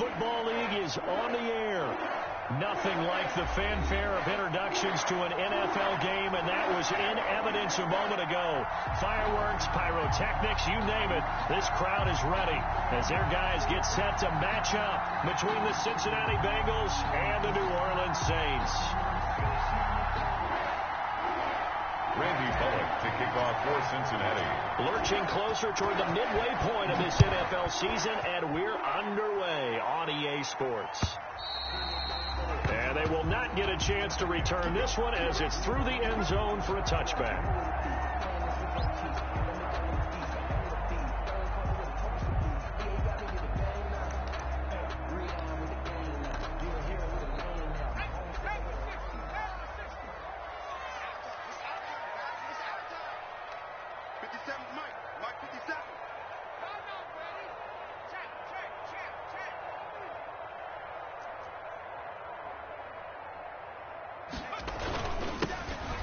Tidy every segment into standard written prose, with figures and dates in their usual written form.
Football League is on the air. Nothing like the fanfare of introductions to an NFL game, and that was in evidence a moment ago. Fireworks, pyrotechnics, you name it. This crowd is ready as their guys get set to match up between the Cincinnati Bengals and the New Orleans Saints. Randy Bullock to kick off for Cincinnati. Lurching closer toward the midway point of this NFL season, and we're underway on EA Sports. And they will not get a chance to return this one as it's through the end zone for a touchback.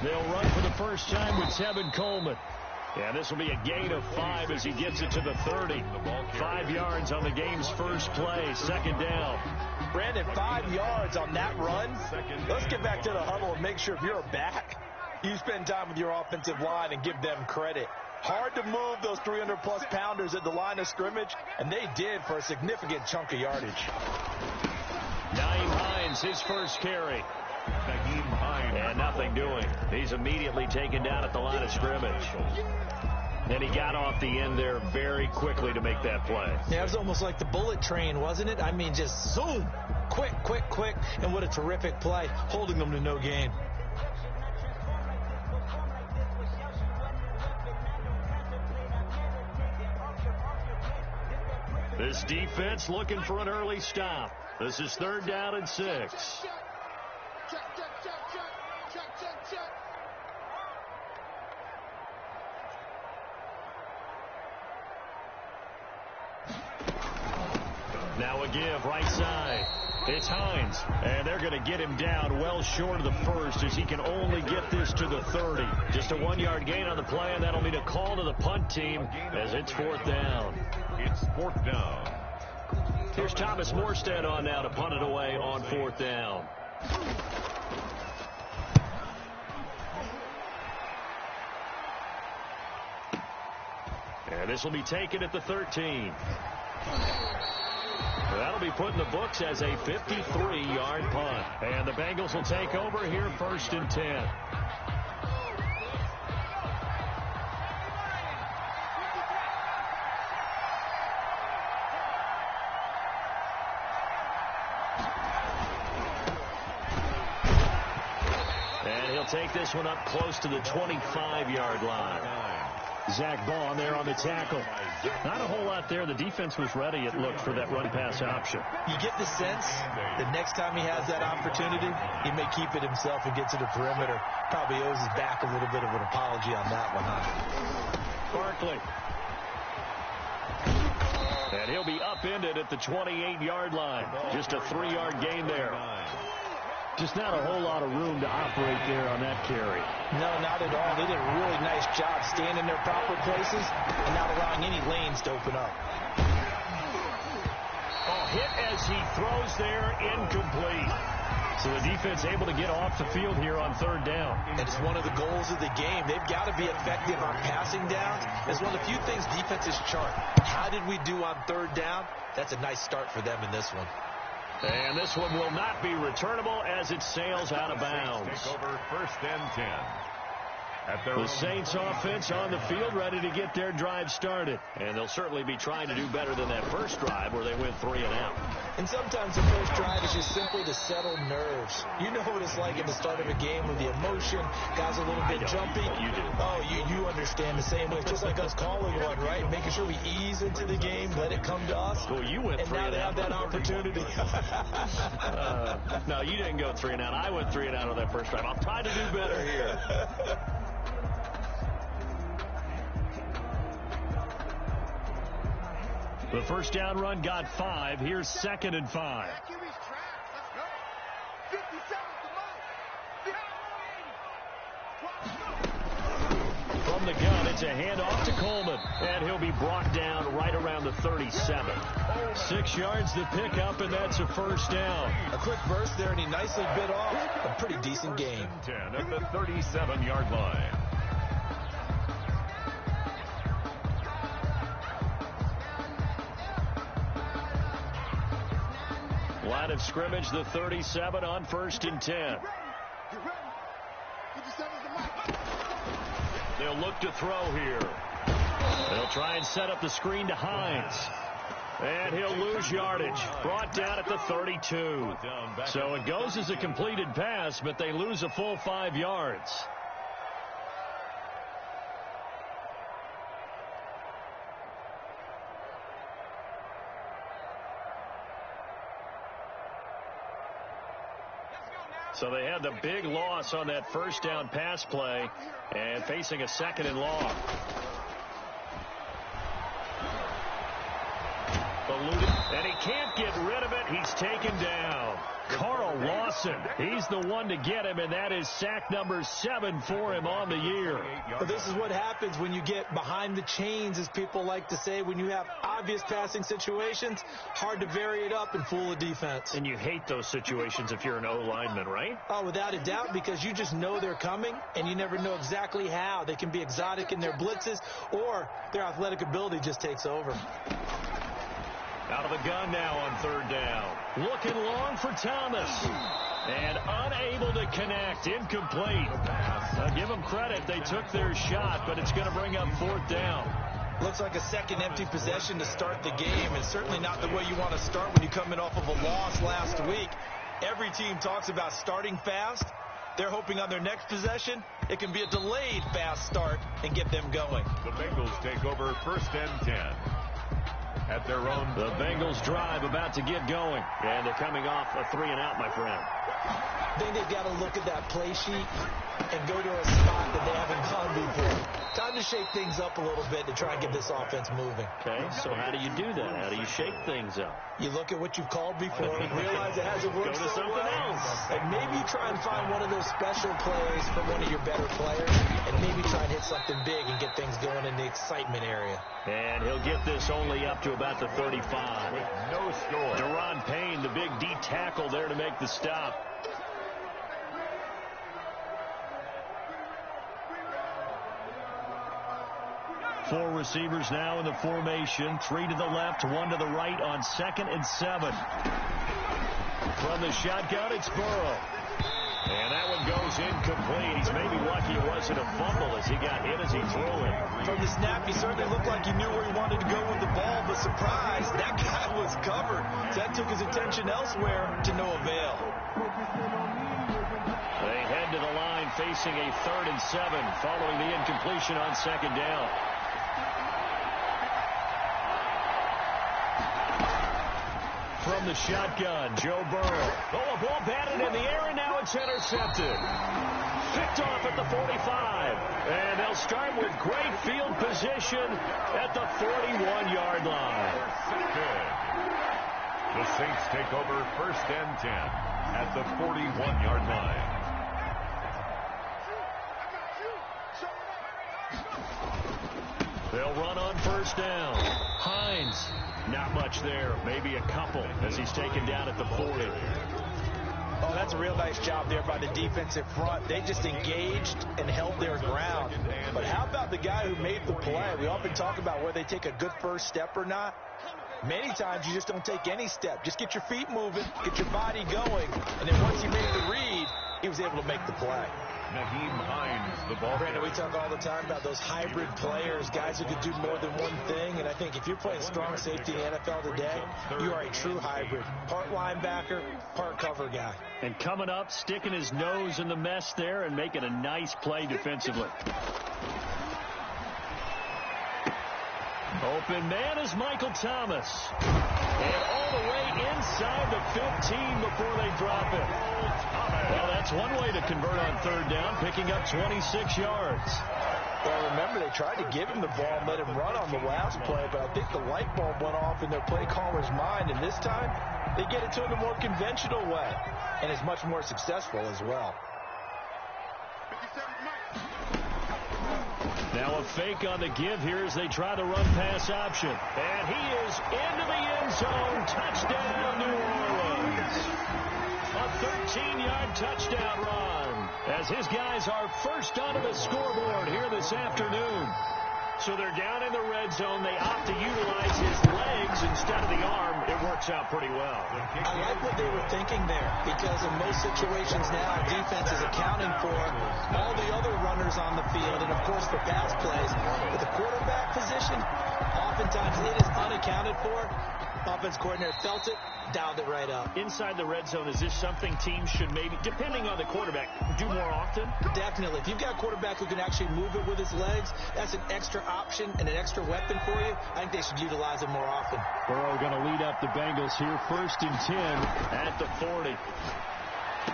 They'll run for the first time with Tevin Coleman. Yeah, this will be a gain of 5 as he gets it to the 30. 5 yards on the game's first play, second down. Brandon, 5 yards on that run. Let's get back to the huddle and make sure if you're a back, you spend time with your offensive line and give them credit. Hard to move those 300-plus pounders at the line of scrimmage, and they did for a significant chunk of yardage. Nyheim Hines, his first carry. And nothing doing. He's immediately taken down at the line of scrimmage. And he got off the end there very quickly to make that play. Yeah, it was almost like the bullet train, wasn't it? I mean, just zoom. Quick, quick, quick. And what a terrific play, holding them to no gain. This defense looking for an early stop. This is 3rd down and 6. Now a give right side. It's Hines, and they're going to get him down well short of the first as he can only get this to the 30. Just a 1-yard gain on the play, and that'll mean a call to the punt team as it's 4th down. It's 4th down. Here's Thomas Morstead on now to punt it away on 4th down. And this will be taken at the 13. That'll be put in the books as a 53-yard punt. And the Bengals will take over here 1st and 10. And he'll take this one up close to the 25-yard line. Zach Baugh there on the tackle. Not a whole lot there. The defense was ready, it looked, for that run-pass option. You get the sense that next time he has that opportunity, he may keep it himself and get to the perimeter. Probably owes his back a little bit of an apology on that one, huh? Barkley. And he'll be upended at the 28-yard line. Just a 3-yard gain there. Just not a whole lot of room to operate there on that carry. No, not at all. They did a really nice job staying in their proper places and not allowing any lanes to open up. Oh, hit as he throws there, incomplete. So the defense able to get off the field here on 3rd down. And it's one of the goals of the game. They've got to be effective on passing downs. It's one of the few things defenses chart. How did we do on 3rd down? That's a nice start for them in this one. And this one will not be returnable as it sails out of bounds. Take over 1st and 10. The Saints offense on the field ready to get their drive started. And they'll certainly be trying to do better than that first drive where they went 3 and out. And sometimes the first drive is just simply to settle nerves. You know what it's like at the start of a game with the emotion, guys a little bit jumpy. You do. Oh, you understand the same way. It's just like us calling one, right? Making sure we ease into the game, let it come to us. Well, you went 3 and out. And now they have that opportunity. No, you didn't go 3 and out. I went 3 and out on that first drive. I'll try to do better here. The first down run got 5. Here's 2nd and 5. From the gun. It's a handoff to Coleman, and he'll be brought down right around the 37. 6 yards to pick up, and that's a first down. A quick burst there, and he nicely bit off a pretty decent game. 10 at the 37-yard line. Line of scrimmage, the 37 on 1st and 10. They'll look to throw here. They'll try and set up the screen to Hines. And he'll lose yardage. Brought down at the 32. So it goes as a completed pass, but they lose a full 5 yards. So they had the big loss on that first down pass play and facing a 2nd and long. And he can't get rid of it. He's taken down. Carl Lawson, he's the one to get him, and that is sack number 7 for him on the year. Well, this is what happens when you get behind the chains, as people like to say. When you have obvious passing situations, hard to vary it up and fool a defense. And you hate those situations if you're an O-lineman, right? Oh, without a doubt, because you just know they're coming, and you never know exactly how. They can be exotic in their blitzes, or their athletic ability just takes over. Out of the gun now on 3rd down. Looking long for Thomas. And unable to connect. Incomplete. Give them credit. They took their shot, but it's going to bring up 4th down. Looks like a second empty possession to start the game, and certainly not the way you want to start when you come in off of a loss last week. Every team talks about starting fast. They're hoping on their next possession, it can be a delayed fast start and get them going. The Bengals take over 1st and 10. At their own. The Bengals drive about to get going. And they're coming off a 3 and out, my friend. I think they've got to look at that play sheet and go to a spot that they haven't gone before. Time to shake things up a little bit to try and get this offense moving. Okay, so how do you do that? How do you shake things up? You look at what you've called before and realize it hasn't worked. Go to something else. And maybe you try and find one of those special plays from one of your better players, and maybe try and hit something big and get things going in the excitement area. And he'll get this only up to about the 35. No score. Deron Payne, the big D tackle there to make the stop. Four receivers now in the formation. 3 to the left, 1 to the right on 2nd and 7. From the shotgun, it's Burrow. And that one goes incomplete. He's maybe lucky it wasn't a fumble as he got hit as he threw it. From the snap, he certainly looked like he knew where he wanted to go with the ball, but surprise, that guy was covered. So that took his attention elsewhere to no avail. They head to the line facing a 3rd and 7 following the incompletion on 2nd down. From the shotgun, Joe Burrow. Oh, a ball batted in the air, and now it's intercepted. Picked off at the 45. And they'll start with great field position at the 41-yard line. The Saints take over 1st and 10 at the 41-yard line. They'll run on 1st down. Hines, not much there. Maybe a couple as he's taken down at the 40. Oh, that's a real nice job there by the defensive front. They just engaged and held their ground. But how about the guy who made the play? We often talk about whether they take a good first step or not. Many times you just don't take any step. Just get your feet moving, get your body going, and then once he made the read, he was able to make the play. Naheem Hines, the ball. Brandon, we talk all the time about those hybrid players, guys who could do more than one thing, and I think if you're playing strong safety in the NFL today, you are a true hybrid. Part linebacker, part cover guy. And coming up, sticking his nose in the mess there and making a nice play defensively. Open man is Michael Thomas. And all the way inside the 15 before they drop it. Well, that's one way to convert on 3rd down, picking up 26 yards. Well, remember, they tried to give him the ball and let him run on the last play, but I think the light bulb went off in their play caller's mind, and this time they get it to him a more conventional way, and is much more successful as well. Now a fake on the give here as they try the run-pass option. And he is into the end zone. Touchdown, New Orleans. A 13-yard touchdown run as his guys are first onto the scoreboard here this afternoon. So they're down in the red zone. They opt to utilize his legs instead of the arm. It works out pretty well. I like what they were thinking there, because in most situations now, defense is accounting for all the other runners on the field and, of course, for pass plays. But the quarterback position, oftentimes it is unaccounted for. Offense coordinator felt it, dialed it right up. Inside the red zone, is this something teams should maybe, depending on the quarterback, do more often? Definitely. If you've got a quarterback who can actually move it with his legs, that's an extra option and an extra weapon for you. I think they should utilize it more often. Burrow going to lead up the Bengals here, 1st and 10 at the 40.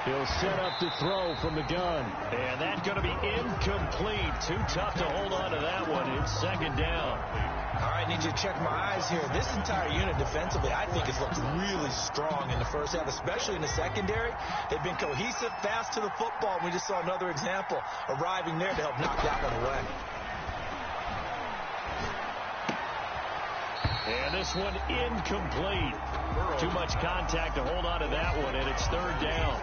He'll set up to throw from the gun. And that's going to be incomplete. Too tough to hold on to that one. It's 2nd down. All right, need you to check my eyes here. This entire unit defensively, I think, has looked really strong in the first half, especially in the secondary. They've been cohesive, fast to the football. We just saw another example arriving there to help knock that one away. And this one incomplete. Too much contact to hold on to that one, and it's 3rd down.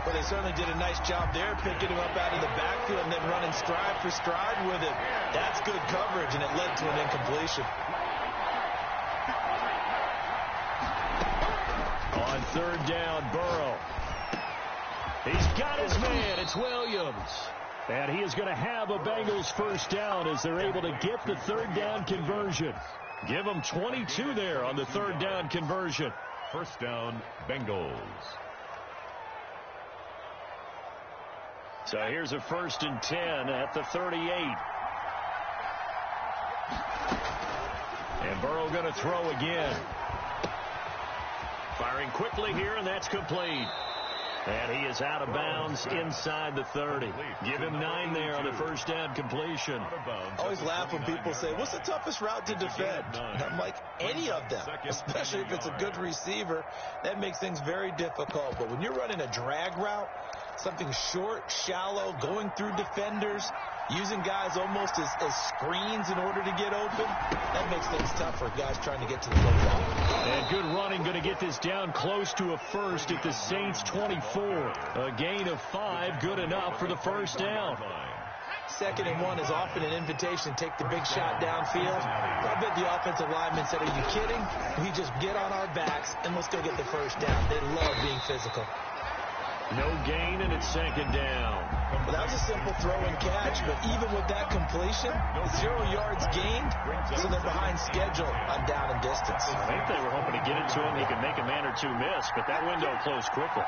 Well, they certainly did a nice job there, picking him up out of the backfield and then running stride for stride with it. That's good coverage, and it led to an incompletion. On 3rd down, Burrow. He's got his man. It's Williams. And he is going to have a Bengals 1st down as they're able to get the 3rd down conversion. Give them 22 there on the 3rd down conversion. 1st down, Bengals. So here's a 1st and 10 at the 38. And Burrow going to throw again. Firing quickly here, and that's complete. And he is out of bounds inside the 30. Give him 9 there on the 1st down completion. I always laugh when people say, what's the toughest route to defend? And I'm like, any of them, especially if it's a good receiver. That makes things very difficult. But when you're running a drag route, something short, shallow, going through defenders, using guys almost as screens in order to get open, that makes things tough for guys trying to get to the football. And good running, going to get this down close to a 1st at the Saints 24. A gain of 5, good enough for the 1st down. 2nd and 1 is often an invitation to take the big shot downfield. I bet the offensive lineman said, are you kidding? We just get on our backs and let's go get the 1st down. They love being physical. No gain, and it's 2nd down. Well, that was a simple throw and catch, but even with that completion, 0 yards gained, so they're behind schedule on down and distance. I think they were hoping to get it to him. He could make a man or two miss, but that window closed quickly.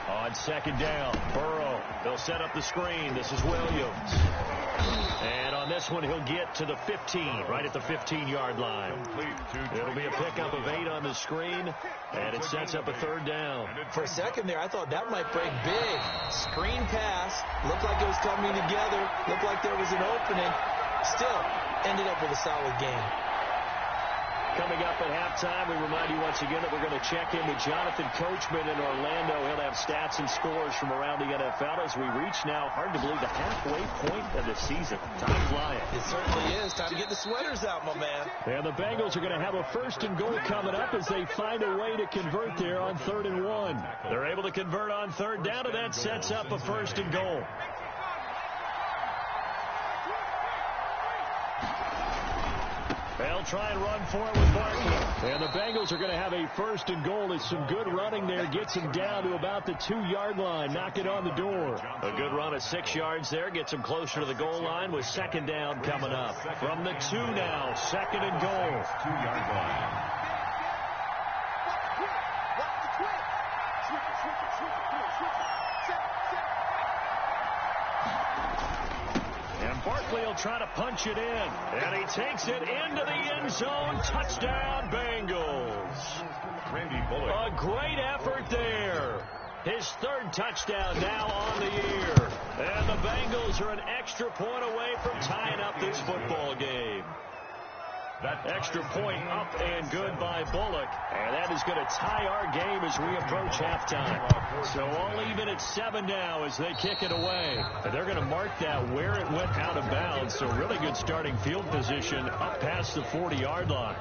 On 2nd down, Burrow. They'll set up the screen. This is Williams. And on this one, he'll get to the 15, right at the 15-yard line. It'll be a pickup of 8 on the screen, and it sets up a 3rd down. For a second there, I thought that might break big. Screen pass. Looked like it was coming together. Looked like there was an opening. Still, ended up with a solid game. Coming up at halftime, we remind you once again that we're going to check in with Jonathan Coachman in Orlando. He'll have stats and scores from around the NFL as we reach now, hard to believe, the halfway point of the season. Time flying. It certainly is. Time to get the sweaters out, my man. And the Bengals are going to have a 1st and goal coming up as they find a way to convert there on 3rd and 1. They're able to convert on 3rd down, and that sets up a 1st and goal. They'll try and run for it with Barkley. And the Bengals are going to have a 1st and goal. It's some good running there. Gets him down to about the 2-yard line. Knock it on the door. A good run of 6 yards there. Gets him closer to the goal line with 2nd down coming up. From the 2 now, 2nd and goal. 2-yard line. Barkley will try to punch it in, and he takes it into the end zone. Touchdown, Bengals. A great effort there. His 3rd touchdown now on the year. And the Bengals are an extra point away from tying up this football game. Extra point up and good by Bullock. And that is going to tie our game as we approach halftime. So all even at 7 now as they kick it away. And they're going to mark that where it went out of bounds. So really good starting field position up past the 40-yard line.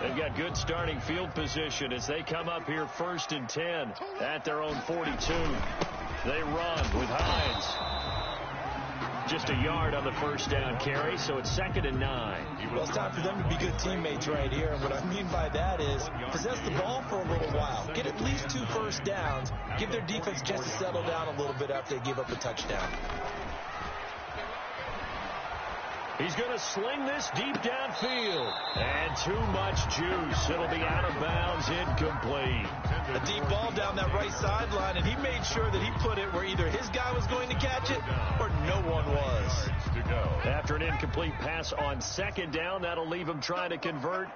They've got good starting field position as they come up here 1st and 10 at their own 42. They run with Hines. Just a yard on the first down carry, so it's 2nd and 9. Well, it's time for them to be good teammates right here. And what I mean by that is possess the ball for a little while. Get at least 2 first downs. Give their defense a chance to settle down a little bit after they give up a touchdown. He's going to sling this deep downfield. And too much juice. It'll be out of bounds, incomplete. A deep ball down that right sideline, and he made sure that he put it where either his guy was going to catch it or no one was. After an incomplete pass on 2nd down, that'll leave him trying to convert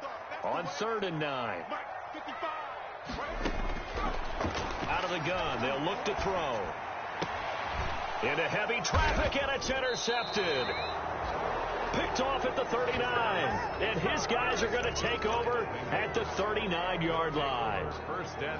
on 3rd and 9. Out of the gun, they'll look to throw. Into heavy traffic, and it's intercepted. Picked off at the 39, and his guys are going to take over at the 39-yard line.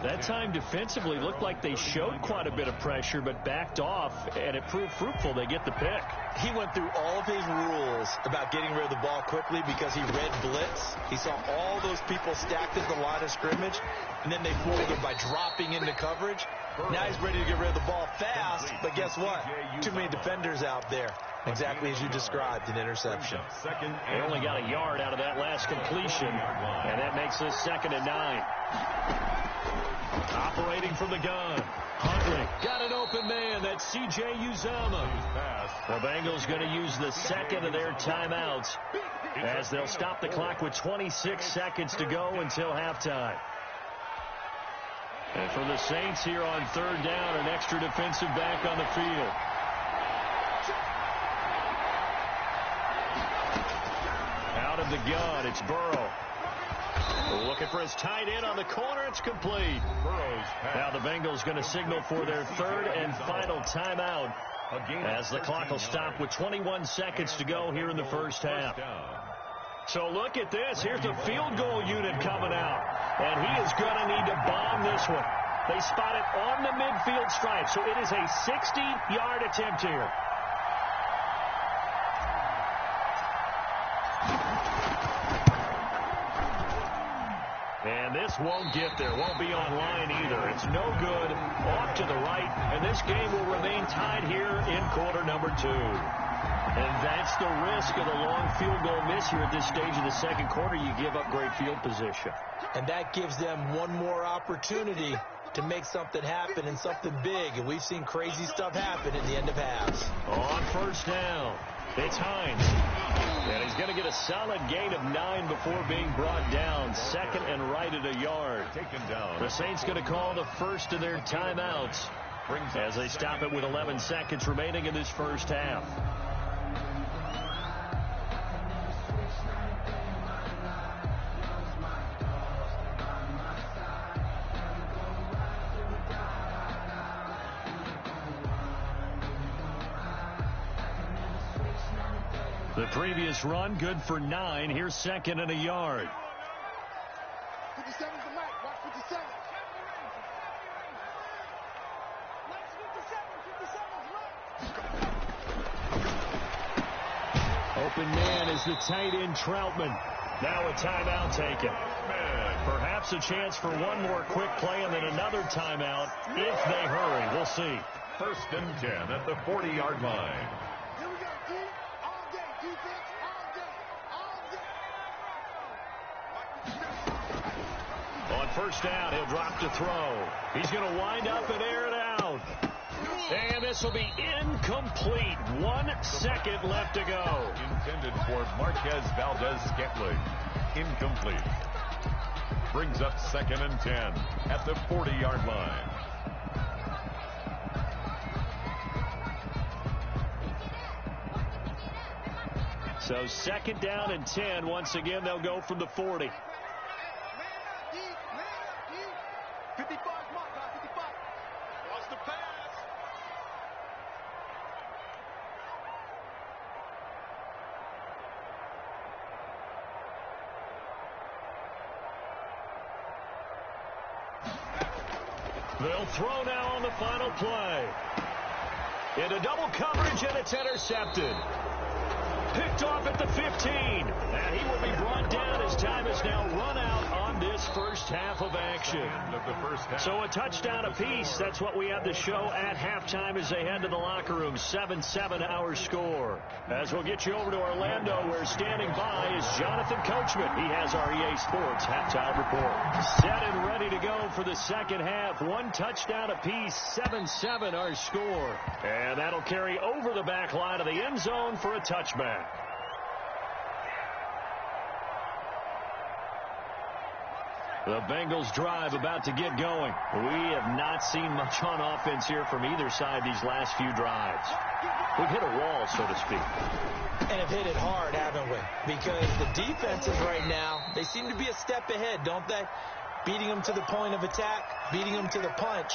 That time defensively looked like they showed quite a bit of pressure, but backed off, and it proved fruitful. They get the pick. He went through all of his rules about getting rid of the ball quickly because he read blitz. He saw all those people stacked at the line of scrimmage, and then they fooled him by dropping into coverage. Now he's ready to get rid of the ball fast, but guess what? Too many defenders out there. Exactly as you described, an interception. They only got a yard out of that last completion, and that makes this 2nd and 9. Operating from the gun. Huntley got an open man. That's C.J. Uzomah. The Bengals going to use the 2nd of their timeouts as they'll stop the clock with 26 seconds to go until halftime. And for the Saints here on 3rd down, an extra defensive back on the field. Out of the gun, it's Burrow. Looking for his tight end on the corner. It's complete. Now the Bengals going to signal for their 3rd and final timeout as the clock will stop with 21 seconds to go here in the first half. So look at this. Here's the field goal unit coming out. And he is going to need to bomb this one. They spot it on the midfield stripe. So it is a 60-yard attempt here. And this won't get there. Won't be online either. It's no good. Off to the right. And this game will remain tied here in quarter number 2. And that's the risk of the long field goal miss here at this stage of the second quarter. You give up great field position. And that gives them one more opportunity to make something happen and something big. And we've seen crazy stuff happen at the end of halves. On 1st down, it's Hines. And he's going to get a solid gain of 9 before being brought down. 2nd and right at a yard. Taken down. The Saints going to call the first of their timeouts as they stop it with 11 seconds remaining in this first half. The previous run, good for 9. Here's 2nd and a yard. 57's the mic. Watch 57. Open man is the tight end Troutman. Now a timeout taken. Perhaps a chance for one more quick play and then another timeout if they hurry. We'll see. 1st and 10 at the 40-yard line. Here we go, D. All day. Defense, all day. All day. On 1st down, he'll drop to throw. He's going to wind up and air it out. And this will be incomplete. 1 second left to go. Intended for Marquez Valdez-Scantling. Incomplete. Brings up 2nd and 10 at the 40-yard line. So 2nd down and 10. Once again, they'll go from the 40. 55 mark, guys, 55. Watch the pass. They'll throw now on the final play. Into double coverage, and it's intercepted. Picked off at the 15. And he will be brought down as time is now run out on this first half of action. So a touchdown apiece. That's what we have to show at halftime as they head to the locker room. 7-7 our score. As we'll get you over to Orlando, where standing by is Jonathan Coachman. He has our EA Sports halftime report. Set and ready to go for the second half. One touchdown apiece. 7-7 our score. And that'll carry over the back line of the end zone for a touchback. The Bengals drive about to get going. We have not seen much on offense here from either side these last few drives. We've hit a wall, so to speak. And have hit it hard, haven't we? Because the defenses right now, they seem to be a step ahead, don't they? Beating them to the point of attack, beating them to the punch.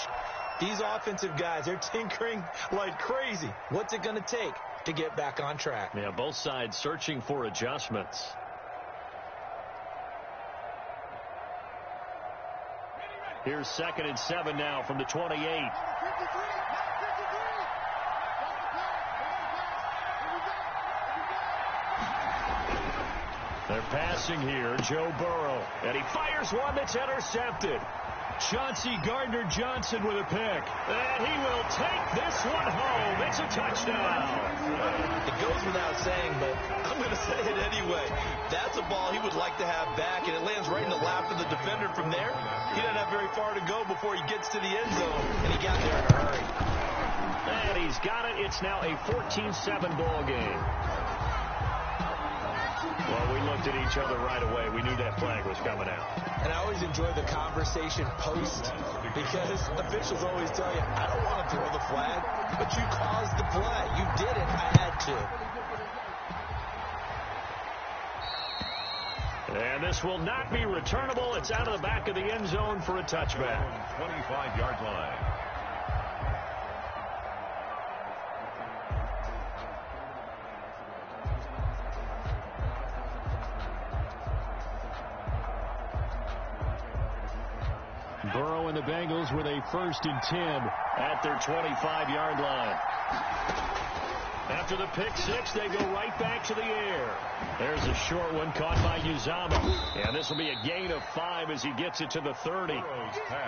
These offensive guys, they're tinkering like crazy. What's it going to take to get back on track? Yeah, both sides searching for adjustments. Here's 2nd and 7 now from the 28. They're passing here, Joe Burrow, and he fires one that's intercepted. Chauncey Gardner-Johnson with a pick, and he will take this one home. It's a touchdown. It goes without saying, but I'm going to say it anyway. That's a ball he would like to have back, and it lands right in the lap of the defender from there. He doesn't have very far to go before he gets to the end zone, and he got there in a hurry. And he's got it. It's now a 14-7 ball game. Well, we looked at each other right away. We knew that flag was coming out. And I always enjoy the conversation post because officials always tell you, I don't want to throw the flag, but you caused the play. You did it. I had to. And this will not be returnable. It's out of the back of the end zone for a touchback. 25-yard line. Burrow and the Bengals with a 1st and 10 at their 25-yard line. After the pick six, they go right back to the air. There's a short one caught by Uzama. And this will be a gain of 5 as he gets it to the 30.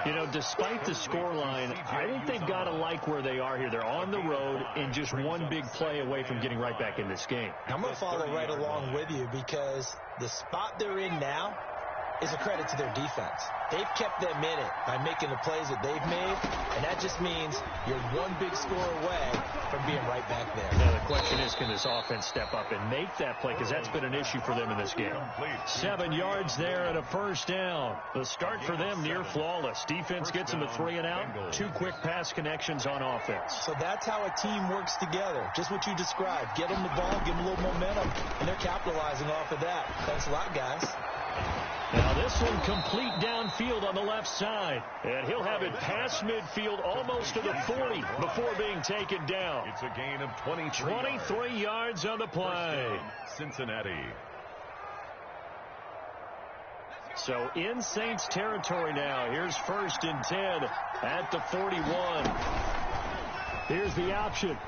You know, despite the scoreline, I think they've got to like where they are here. They're on the road and just one big play away from getting right back in this game. I'm going to follow right along with you because the spot they're in now is a credit to their defense. They've kept them in it by making the plays that they've made, and that just means you're one big score away from being right back there. Now, the question is, can this offense step up and make that play? Because that's been an issue for them in this game. 7 yards there and a 1st down. The start for them near flawless. Defense gets them a 3 and out. 2 quick pass connections on offense. So that's how a team works together. Just what you described. Get them the ball, give them a little momentum, and they're capitalizing off of that. Thanks a lot, guys. Now this one complete downfield on the left side. And he'll have it past midfield almost to the 40 before being taken down. It's a gain of 23 yards on the play. Cincinnati. So in Saints territory now. Here's 1st and 10 at the 41. Here's the option.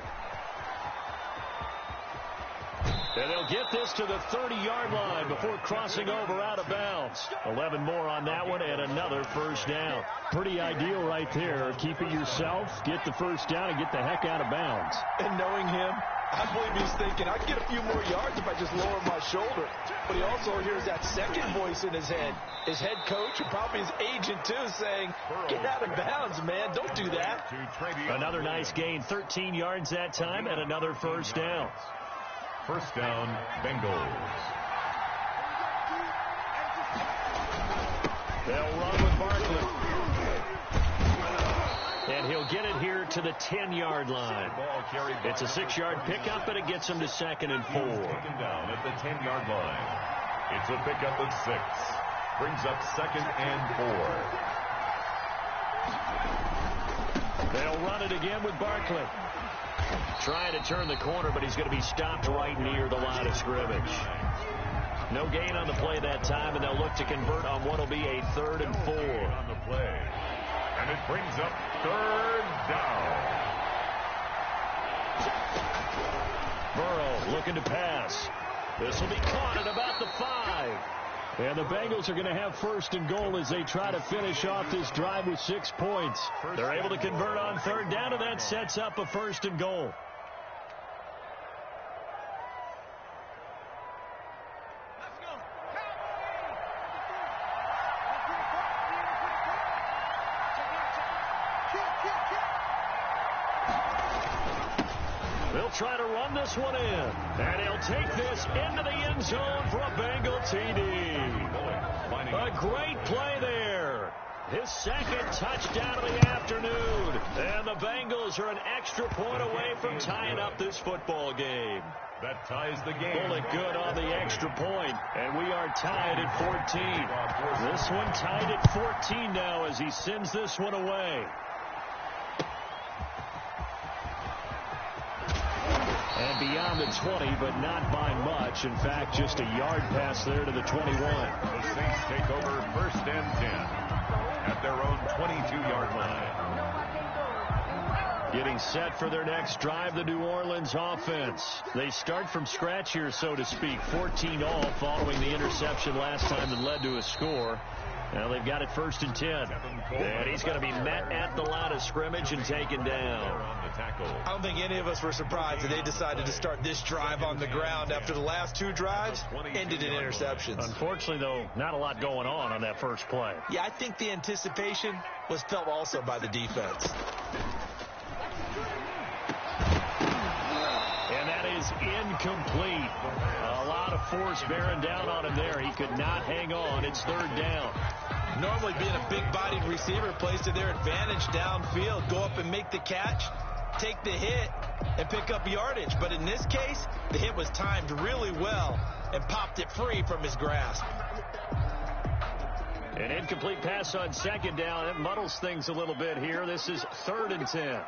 And they'll get this to the 30-yard line before crossing over out of bounds. 11 more on that one and another 1st down. Pretty ideal right there. Keep it yourself, get the 1st down, and get the heck out of bounds. And knowing him, I believe he's thinking, I'd get a few more yards if I just lower my shoulder. But he also hears that second voice in his head. His head coach and probably his agent, too, saying, get out of bounds, man. Don't do that. Another nice gain, 13 yards that time, and another 1st down. 1st down, Bengals. They'll run with Barkley. And he'll get it here to the 10-yard line. It's a 6-yard pickup, and it gets him to 2nd and 4. Taken down at the 10-yard line. It's a pickup of 6. Brings up 2nd and 4. They'll run it again with Barkley. Trying to turn the corner, but he's going to be stopped right near the line of scrimmage. No gain on the play that time, and they'll look to convert on what will be a 3rd and 4. On the play. And it brings up third down. Burrow looking to pass. This will be caught at about the 5. And the Bengals are going to have first and goal as they try to finish off this drive with 6 points. They're able to convert on third down, and that sets up a first and goal. They'll try to run this one in. And he'll take this into the end zone for a Bengal TD. A great play there. His second touchdown of the afternoon. And the Bengals are an extra point away from tying up this football game. That ties the game. Bullet good on the extra point. And we are tied at 14. This one tied at 14 now as he sends this one away. And beyond the 20, but not by much. In fact, just a yard pass there to the 21. The Saints take over first and 10 at their own 22-yard line. Getting set for their next drive, the New Orleans offense. They start from scratch here, so to speak. 14 all following the interception last time that led to a score. Now they've got it first and 10. And he's going to be met at the line of scrimmage and taken down. I don't think any of us were surprised that they decided to start this drive on the ground after the last 2 drives ended in interceptions. Unfortunately, though, not a lot going on that first play. Yeah, I think the anticipation was felt also by the defense. And that is incomplete. A lot of force bearing down on him there. He could not hang on. It's third down. Normally being a big-bodied receiver plays to their advantage downfield. Go up and make the catch, take the hit, and pick up yardage. But in this case, the hit was timed really well and popped it free from his grasp. An incomplete pass on second down. It muddles things a little bit here. This is third and 10.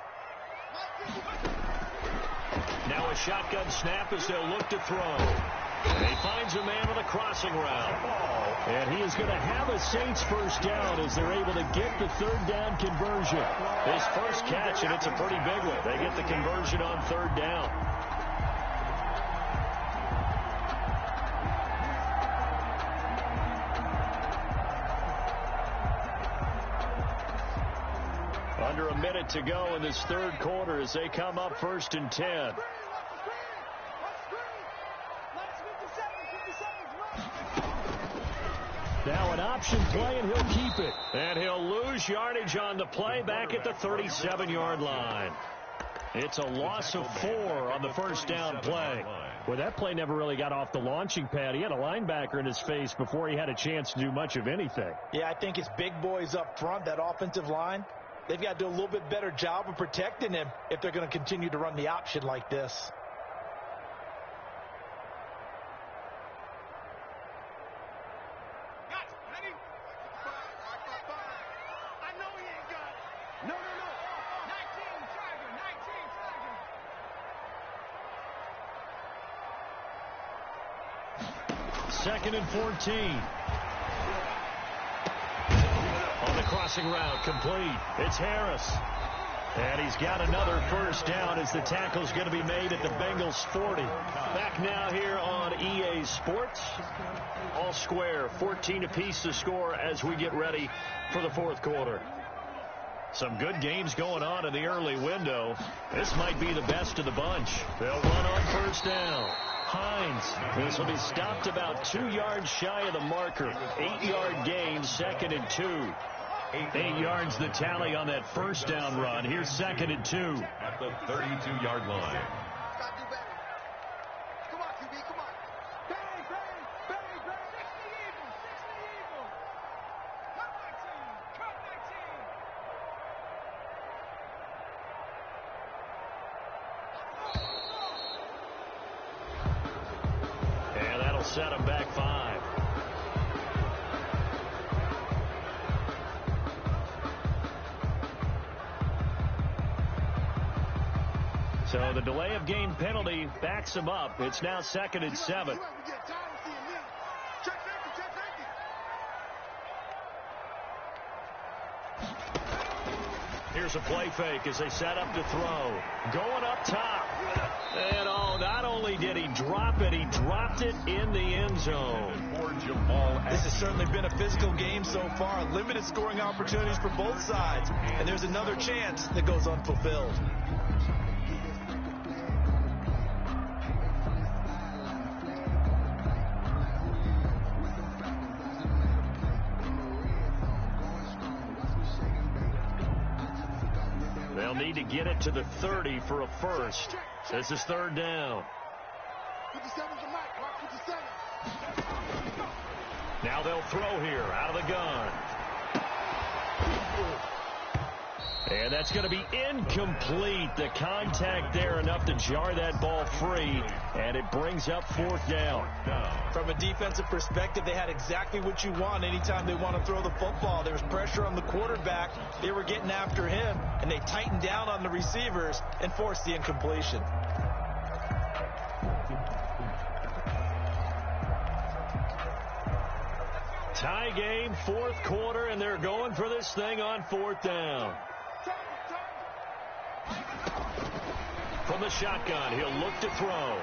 Now a shotgun snap as they'll look to throw. And he finds a man on a crossing route. And he is going to have a Saints first down as they're able to get the third down conversion. His first catch, and it's a pretty big one. They get the conversion on third down. Under a minute to go in this third quarter as they come up first and 10. Now an option play, and he'll keep it. And he'll lose yardage on the play back at the 37-yard line. It's a loss of 4 on the first down play. Well, that play never really got off the launching pad. He had a linebacker in his face before he had a chance to do much of anything. Yeah, I think it's big boys up front, that offensive line. They've got to do a little bit better job of protecting him if they're going to continue to run the option like this. Second and 14. On the crossing route, complete. It's Harris. And he's got another first down as the tackle's going to be made at the Bengals 40. Back now here on EA Sports. All square, 14 apiece to score as we get ready for the fourth quarter. Some good games going on in the early window. This might be the best of the bunch. They'll run on first down. Hines. This will be stopped about 2 yards shy of the marker. 8-yard gain, second and 2. 8 yards the tally on that first down run. Here's second and 2. At the 32-yard line. Come on, QB, come on. Bang, bang, bang, bang. 60 Eagles, 60 Eagles. Cut my team, cut my team. And that'll set him back 5. So the delay of game penalty backs him up. It's now second and 7. Here's a play fake as they set up to throw. Going up top. And not only did he drop it, he dropped it in the end zone. This has certainly been a physical game so far. Limited scoring opportunities for both sides. And there's another chance that goes unfulfilled. They'll need to get it to the 30 for a first. This is third down. Now they'll throw here out of the gun. And that's going to be incomplete. The contact there enough to jar that ball free, and it brings up fourth down. From a defensive perspective, they had exactly what you want anytime they want to throw the football. There was pressure on the quarterback. They were getting after him, and they tightened down on the receivers and forced the incompletion. Tie game, fourth quarter, and they're going for this thing on fourth down. From the shotgun, he'll look to throw.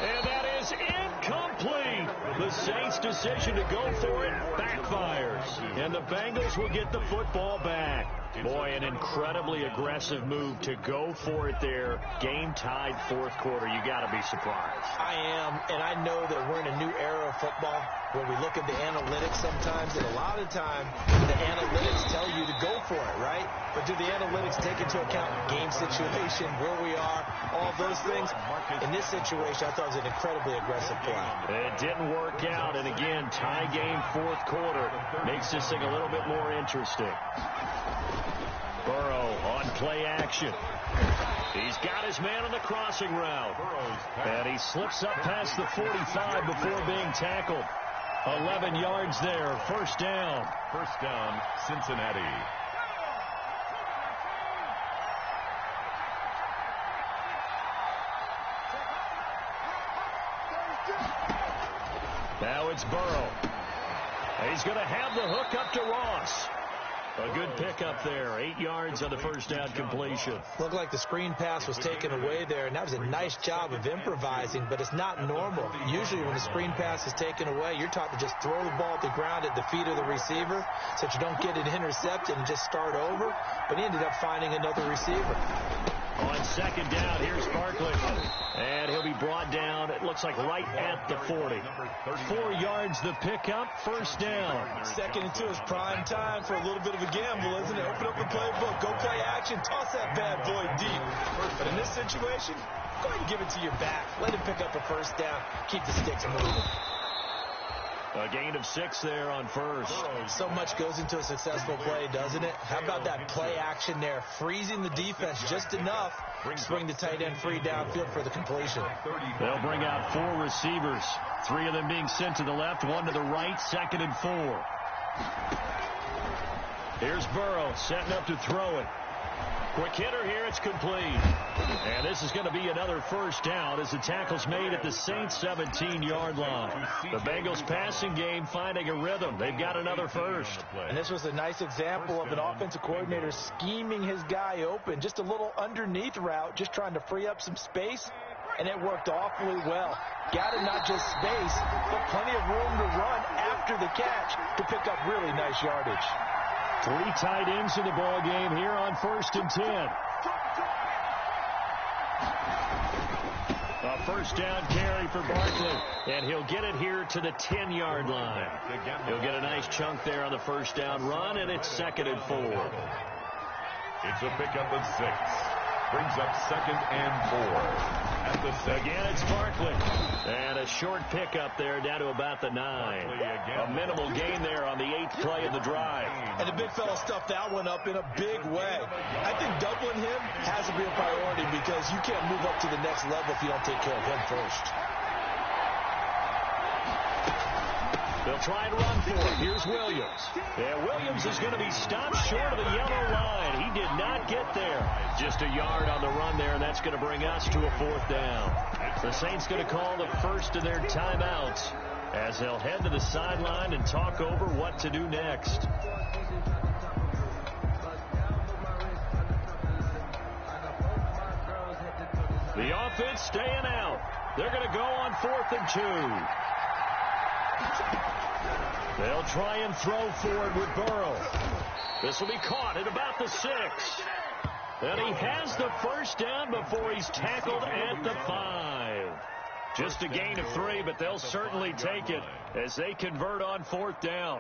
And that is incomplete. The Saints' decision to go for it backfires. And the Bengals will get the football back. Boy, an incredibly aggressive move to go for it there. Game tied fourth quarter. You got to be surprised. I am, and I know that we're in a new era of football where we look at the analytics sometimes, and a lot of the time the analytics tell you to go for it, right? But do the analytics take into account game situation, where we are, all those things? In this situation, I thought it was an incredibly aggressive play. It didn't work out, and again, tie game fourth quarter makes this thing a little bit more interesting. Burrow on play action. He's got his man on the crossing route. And he slips up past the 45 before being tackled. 11 yards there. First down. First down, Cincinnati. Now it's Burrow. He's going to have the hook up to Ross. A good pickup there. 8 yards on the first down completion. Looked like the screen pass was taken away there, and that was a nice job of improvising, but it's not normal. Usually when the screen pass is taken away, you're taught to just throw the ball at the ground at the feet of the receiver so that you don't get it intercepted and just start over, but he ended up finding another receiver. On second down, here's Barkley. And he'll be brought down, it looks like right at the 40. 4 yards the pickup, first down. Second and 2 is prime time for a little bit of a gamble, isn't it? Open up the playbook, go play action, toss that bad boy deep. But in this situation, go ahead and give it to your back. Let him pick up a first down, keep the sticks moving. A gain of 6 there on first. So much goes into a successful play, doesn't it? How about that play action there? Freezing the defense just enough to bring the tight end free downfield for the completion. They'll bring out 4 receivers. 3 of them being sent to the left, 1 to the right, second and 4. Here's Burrow setting up to throw it. Quick hitter here, it's complete. And this is going to be another first down as the tackle's made at the Saints' 17-yard line. The Bengals passing game finding a rhythm. They've got another first. And this was a nice example of an offensive coordinator scheming his guy open. Just a little underneath route, just trying to free up some space. And it worked awfully well. Got him not just space, but plenty of room to run after the catch to pick up really nice yardage. 3 tight ends in the ball game here on 1st and 10. A first down carry for Barkley, and he'll get it here to the 10-yard line. He'll get a nice chunk there on the first down run, and it's second and 4. It's a pickup of 6. Brings up second and 4. At the 6. Again, it's Barkley. And a short pickup there down to about the 9. A minimal gain there on the 8th play of the drive. And the big fella stuffed that one up in a big way. I think doubling him has to be a priority because you can't move up to the next level if you don't take care of him first. They'll try and run for it. Here's Williams. Yeah, Williams is going to be stopped short of the yellow line. He did not get there. Just a yard on the run there, and that's going to bring us to a fourth down. The Saints going to call the first of their timeouts as they'll head to the sideline and talk over what to do next. The offense staying out. They're going to go on 4th and 2. They'll try and throw forward with Burrow. This will be caught at about the 6. And he has the first down before he's tackled at the 5. Just a gain of 3, but they'll certainly take it as they convert on 4th down.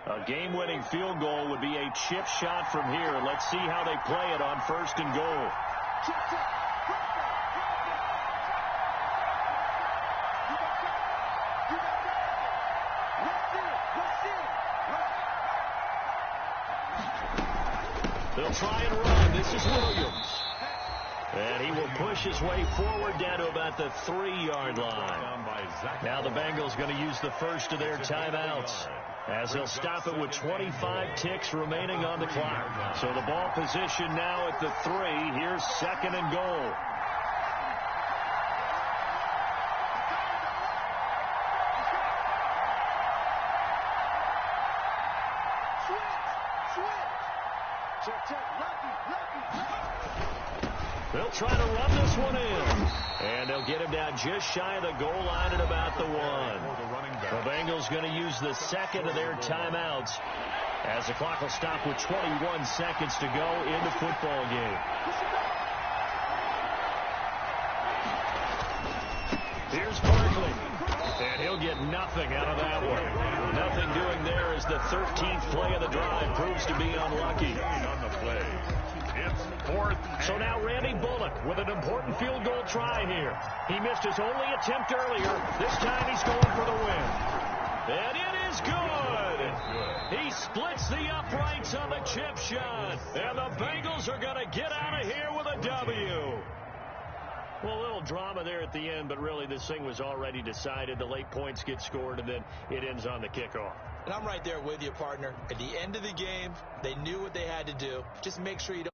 A game-winning field goal would be a chip shot from here. Let's see how they play it on 1st and goal. They'll try and run. This is Williams. And he will push his way forward down to about the 3-yard line. Now the Bengals going to use the first of their timeouts, as they'll stop it with 25 ticks remaining on the clock. So the ball position now at the 3. Here's 2nd and goal. They'll try to run this one in. And they'll get him down just shy of the goal line at about the 1. The Bengals going to use the 2nd of their timeouts, as the clock will stop with 21 seconds to go in the football game. Here's Barkley. And he'll get nothing out of that one. Nothing doing there as the 13th play of the drive proves to be unlucky. On the play. It's 4th. So now Randy Bullock with an important field goal try here. He missed his only attempt earlier. This time he's going for the win. And it is good. He splits the uprights on the chip shot. And the Bengals are going to get out of here with a W. Well, a little drama there at the end, but really this thing was already decided. The late points get scored, and then it ends on the kickoff. And I'm right there with you, partner. At the end of the game, they knew what they had to do. Just make sure you don't